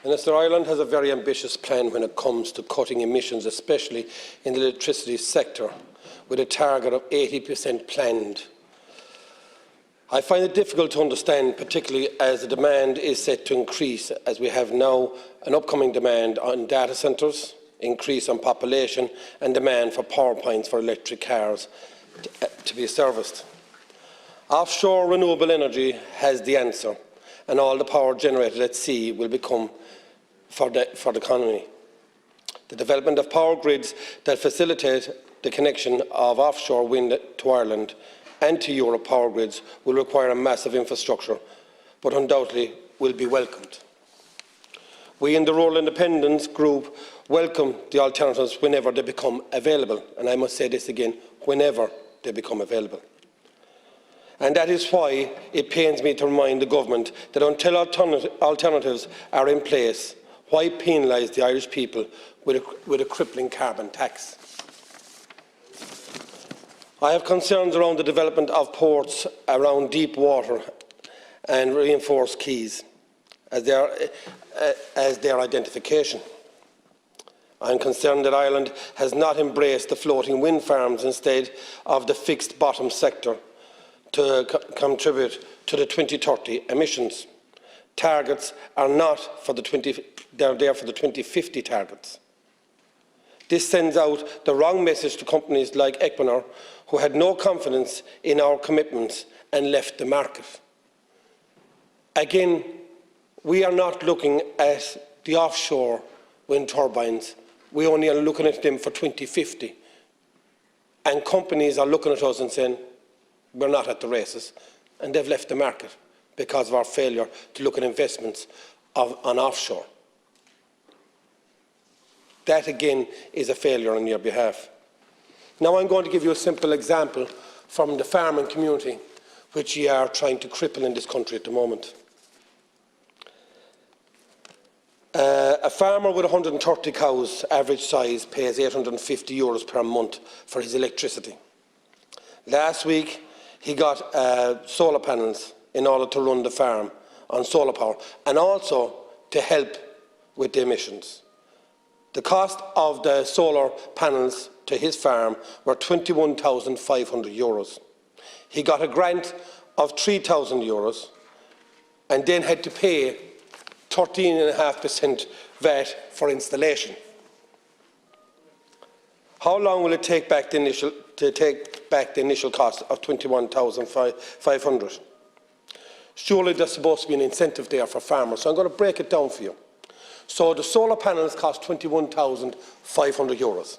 Minister, Ireland has a very ambitious plan when it comes to cutting emissions, especially in the electricity sector, with a target of 80% planned. I find it difficult to understand, particularly as the demand is set to increase, as we have now an upcoming demand on data centres, increase on population and demand for power plants for electric cars to be serviced. Offshore renewable energy has the answer, and all the power generated at sea will become for the economy. The development of power grids that facilitate the connection of offshore wind to Ireland and to Europe power grids will require a massive infrastructure, but undoubtedly will be welcomed. We in the Rural Independence Group welcome the alternatives whenever they become available, and I must say this again, whenever they become available. And that is why it pains me to remind the Government that until alternatives are in place, why penalise the Irish people with a crippling carbon tax? I have concerns around the development of ports around deep water and reinforced quays as their identification. I am concerned that Ireland has not embraced the floating wind farms instead of the fixed bottom sector to contribute to the 2030 emissions. Targets are not for they're there for the 2050 targets. This sends out the wrong message to companies like Equinor, who had no confidence in our commitments and left the market. Again, we are not looking at the offshore wind turbines. We only are looking at them for 2050. And companies are looking at us and saying, we're not at the races. And they've left the market because of our failure to look at investments on offshore. That, again, is a failure on your behalf. Now I'm going to give you a simple example from the farming community, which you are trying to cripple in this country at the moment. A farmer with 130 cows, average size, pays €850 per month for his electricity. Last week, he got solar panels in order to run the farm on solar power and also to help with the emissions. The cost of the solar panels to his farm were €21,500. He got a grant of €3,000 and then had to pay 13.5% VAT for installation. How long will it take back the initial cost of €21,500? Surely there's supposed to be an incentive there for farmers, so I'm going to break it down for you. So the solar panels cost €21,500.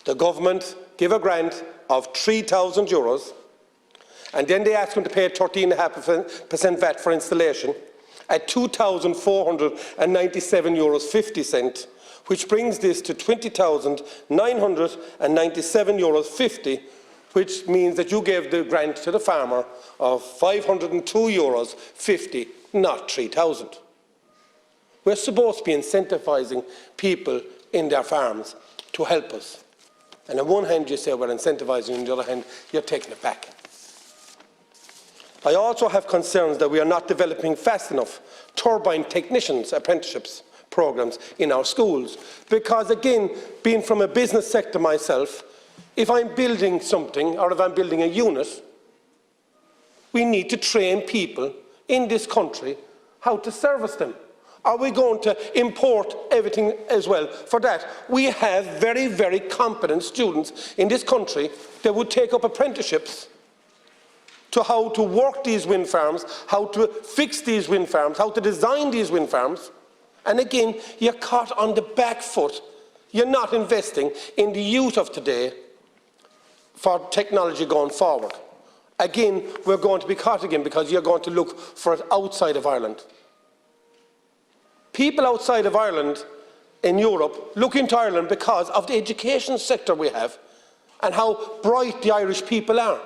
The government give a grant of €3,000, and then they ask them to pay 13.5% VAT for installation at €2,497.50, which brings this to €20,997.50, which means that you gave the grant to the farmer of €502.50, not €3,000. We're supposed to be incentivising people in their farms to help us. And on one hand you say we're incentivising, on the other hand you're taking it back. I also have concerns that we are not developing fast enough turbine technicians apprenticeships programmes in our schools. Because again, being from a business sector myself, if I'm building something or if I'm building a unit, we need to train people in this country how to service them. Are we going to import everything as well for that? We have very, very competent students in this country that would take up apprenticeships to how to work these wind farms, how to fix these wind farms, how to design these wind farms. And again, you're caught on the back foot. You're not investing in the youth of today for technology going forward. Again, we're going to be caught again because you're going to look for it outside of Ireland. People outside of Ireland in Europe look into Ireland because of the education sector we have and how bright the Irish people are.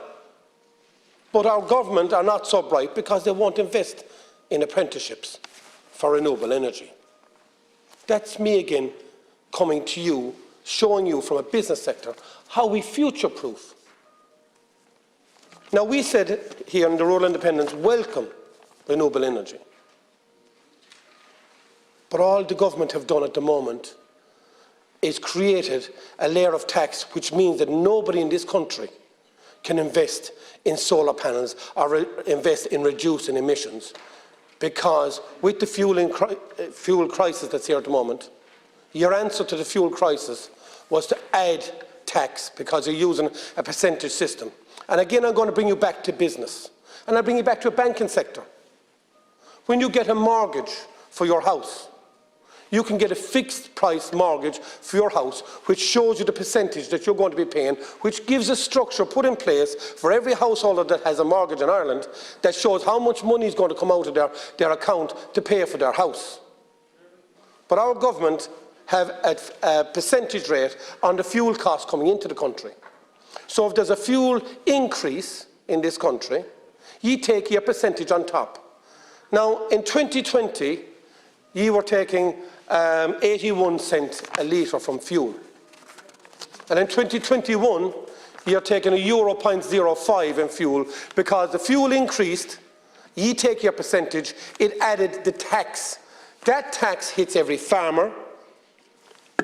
But our government are not so bright because they won't invest in apprenticeships for renewable energy. That's me again coming to you, showing you from a business sector how we future-proof. Now we said here in the Rural Independence, welcome renewable energy. But all the government have done at the moment is created a layer of tax, which means that nobody in this country can invest in solar panels or invest in reducing emissions, because with the fuel crisis that's here at the moment, your answer to the fuel crisis was to add tax because you're using a percentage system. And again, I'm going to bring you back to business, and I'll bring you back to a banking sector. When you get a mortgage for your house, you can get a fixed price mortgage for your house, which shows you the percentage that you're going to be paying, which gives a structure put in place for every householder that has a mortgage in Ireland that shows how much money is going to come out of their account to pay for their house. But our government have a percentage rate on the fuel costs coming into the country. So if there's a fuel increase in this country, you take your percentage on top. Now, in 2020, you were taking 81 cents a litre from fuel. And in 2021, you're taking €0.05 in fuel, because the fuel increased, you take your percentage, it added the tax. That tax hits every farmer,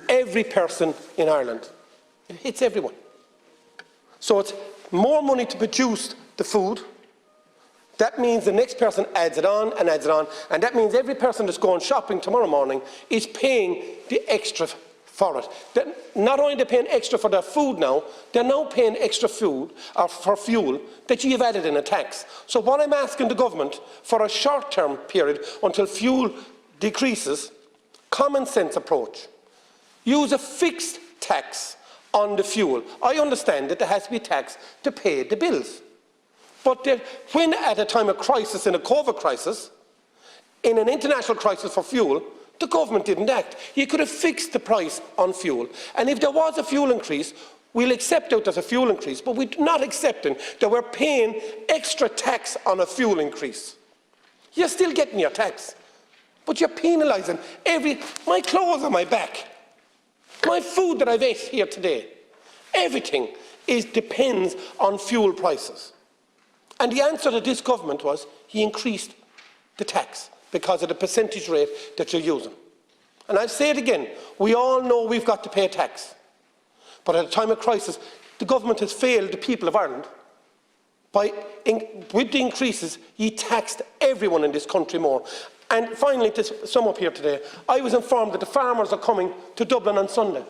every person in Ireland. It hits everyone. So it's more money to produce the food. That means the next person adds it on and adds it on, and that means every person that's going shopping tomorrow morning is paying the extra for it. Not only are they paying extra for their food now, they're now paying extra food or for fuel that you have added in a tax. So what I'm asking the government for a short-term period until fuel decreases, common sense approach. Use a fixed tax on the fuel. I understand that there has to be tax to pay the bills. But when at a time of crisis, in a COVID crisis, in an international crisis for fuel, the government didn't act. You could have fixed the price on fuel. And if there was a fuel increase, we'll accept that there's a fuel increase, but we're not accepting that we're paying extra tax on a fuel increase. You're still getting your tax, but you're penalising my clothes on my back, my food that I've ate here today. Everything depends on fuel prices. And the answer to this government was he increased the tax because of the percentage rate that you're using. And I'll say it again, we all know we've got to pay tax. But at a time of crisis, the government has failed the people of Ireland. With the increases, he taxed everyone in this country more. And finally, to sum up here today, I was informed that the farmers are coming to Dublin on Sunday.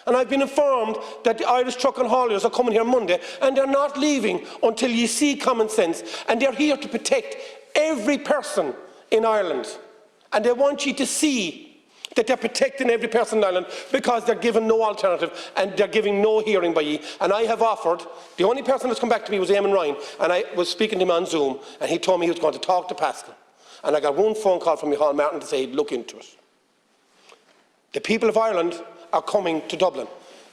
And I've been informed that the Irish truck and hauliers are coming here Monday, and they're not leaving until you see common sense. And they're here to protect every person in Ireland. And they want you to see that they're protecting every person in Ireland, because they're given no alternative and they're giving no hearing by you. And I have offered, the only person that's come back to me was Eamon Ryan, and I was speaking to him on Zoom, and he told me he was going to talk to Pascal. And I got one phone call from Micheál Martin to say he'd look into it. The people of Ireland are coming to Dublin.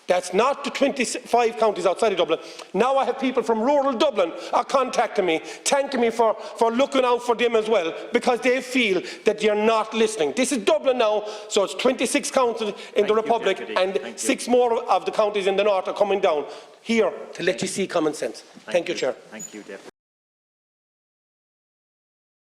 That's not the 25 counties outside of Dublin. Now I have people from rural Dublin are contacting me, thanking me for looking out for them as well, because they feel that you're not listening. This is Dublin now, so it's 26 counties in the Republic, and 6 more of the counties in the north are coming down here to let you see common sense. Thank you, Chair. Thank you, Deputy.